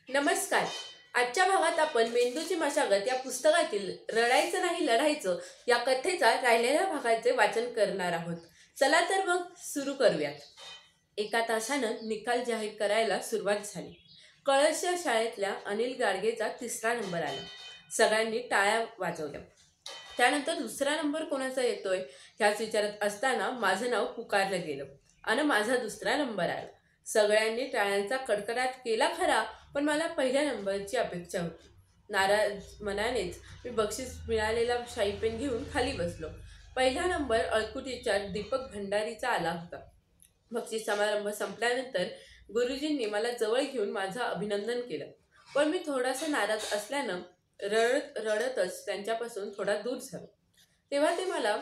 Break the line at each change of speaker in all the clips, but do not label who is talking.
नमस्कार. आजच्या भागात आपण मेंदूची मशागत या पुस्तकातील रडायचं नाही लढायचं या कथेचा राहिलेल्या भागाचे वाचन करणार आहोत. चला तर मग सुरू करूयात. एका तासानं निकाल जाहीर करायला सुरुवात झाली. कळश या शाळेतल्या अनिल गाडगेचा 3रा नंबर आला. सगळ्यांनी टाळ्या वाजवल्या. त्यानंतर 2रा नंबर कोणाचा येतोय ह्याच विचारत असताना माझं नाव पुकारलं गेलं आणि माझा 2रा नंबर आला. सगळ्यांनी टाळ्यांचा कडकडाट केला खरा, पण मला पहिल्या नंबरची अपेक्षा होती. नाराज मनानेच मी बक्षीस मिळालेला शाई पेन घेऊन खाली बसलो. पहिला नंबर अळकुटीच्या दीपक भंडारीचा आला होता. बक्षीस समारंभ संपल्यानंतर गुरुजींनी मला जवळ घेऊन माझं अभिनंदन केलं, पण मी थोडासा नाराज असल्यानं रडतच त्यांच्यापासून थोडा दूर झालो. तेव्हा ते मला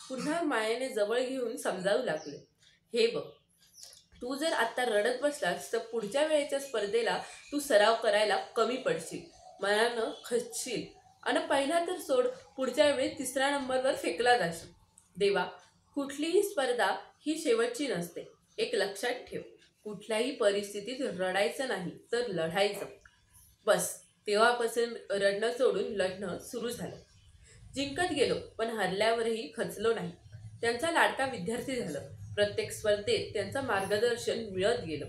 पुन्हा मायेने जवळ घेऊन समजावू लागले, हे बघ, तू जर आत्ता रडत बसलास तर पुढच्या वेळेच्या स्पर्धेला तू सराव करायला कमी पडशील, मनानं खचशील आणि पहिला तर सोड, पुढच्या वेळी 3ऱ्या नंबरवर फेकला जाशील. देवा, कुठलीही स्पर्धा ही शेवटची नसते. एक लक्षात ठेव, कुठल्याही परिस्थितीत रडायचं नाही तर लढायचं. बस तेव्हापासून रडणं सोडून लढणं सुरू झालं. जिंकत गेलो, पण हरल्यावरही खचलो नाही. त्यांचा लाडका विद्यार्थी झालो. प्रत्येक स्पर्धेत त्यांचं मार्गदर्शन मिळत गेलं.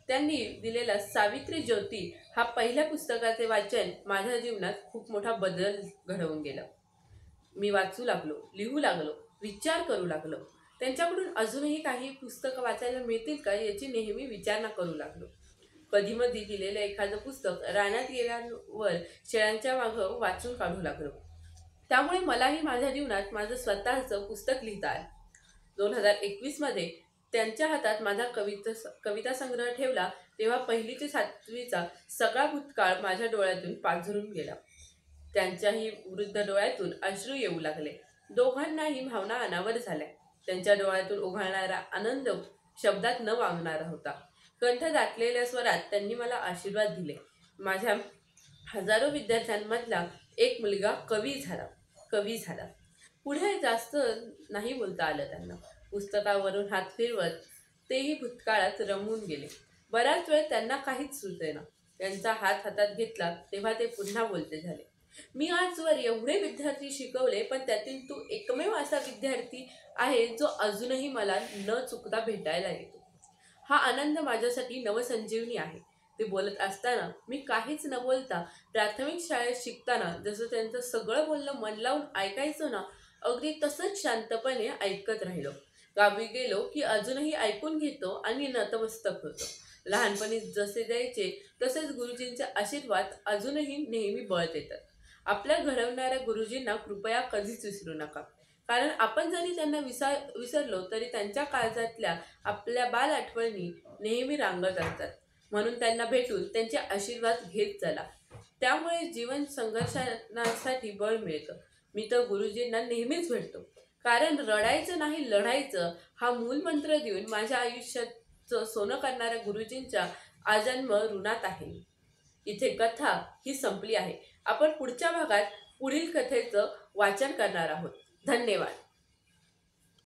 त्यांनी दिलेला सावित्री ज्योती हा पहिल्या पुस्तकाचे वाचन माझ्या जीवनात खूप मोठा बदल घडवून गेला. मी वाचू लागलो, लिहू लागलो, विचार करू लागलो. त्यांच्याकडून अजूनही काही पुस्तकं वाचायला मिळतील का याची नेहमी विचारणा करू लागलो. कधीमधी दिलेलं एखादं पुस्तक रानात गेल्यावर शेळ्यांच्या मागं वाचून काढू लागलो. त्यामुळे मलाही माझ्या जीवनात माझं स्वतःचं पुस्तक लिहिता आलं. 2021 मध्ये त्यांच्या हातात माझा कविता संग्रह ठेवला तेव्हा 1ली ते 7वीचा सगळा भूतकाळ माझ्या डोळ्यातून पाझरून गेला. त्यांच्याही वृद्ध डोळ्यातून अश्रू येऊ लागले. दोघांनाही भावना अनावर झाल्या. त्यांच्या डोळ्यातून उघळणारा आनंद शब्दात न वावणारा होता. कंठ दाटलेल्या स्वरात त्यांनी मला आशीर्वाद दिले. माझ्या हजारो विद्यार्थ्यांमधला एक मुलगा कवी झाला. पुढे जास्त नाही बोलता आलं त्यांना. पुस्तकावरून हात फिरवत तेही भूतकाळात रमून गेले. बराच वेळ त्यांना काहीच सुचेना. त्यांचा हात हातात घेतला तेव्हा ते पुन्हा बोलते झाले. मी आजवर एवढे विद्यार्थी शिकवले, पण त्यातील तू एकमेव असा विद्यार्थी आहे जो अजूनही मला न चुकता भेटायला येतो. हा आनंद माझ्यासाठी नवसंजीवनी आहे. ते बोलत असताना मी काहीच न बोलता प्राथमिक शाळेत शिकताना जसं त्यांचं सगळं बोलणं मन लावून ऐकायचो ना, अगदी तसंच शांतपणे ऐकत राहिलो. गावी गेलो की अजूनही ऐकून घेतो आणि नतमस्तक होतो. लहानपणी जसे द्यायचे तसेच गुरुजींचे आशीर्वाद अजूनही नेहमी बळत येतात. आपल्या घडवणाऱ्या गुरुजींना कृपया कधीच विसरू नका, कारण आपण जरी त्यांना विसरलो तरी त्यांच्या काळजातल्या आपल्या बाल आठवणी नेहमी रांगत असतात. म्हणून त्यांना भेटून त्यांचे आशीर्वाद घेत चला. त्यामुळे जीवन संघर्षासाठी बळ मिळतं. मी तर गुरुजींना नेहमीच भेटतो, कारण रडायचं नाही लढायचं हा मूलमंत्र देऊन माझ्या आयुष्याचं सोनं करणाऱ्या गुरुजींच्या आजन्म ऋणात आहे. इथे कथा ही संपली आहे. आपण पुढच्या भागात पुढील कथेचं वाचन करणार आहोत. धन्यवाद.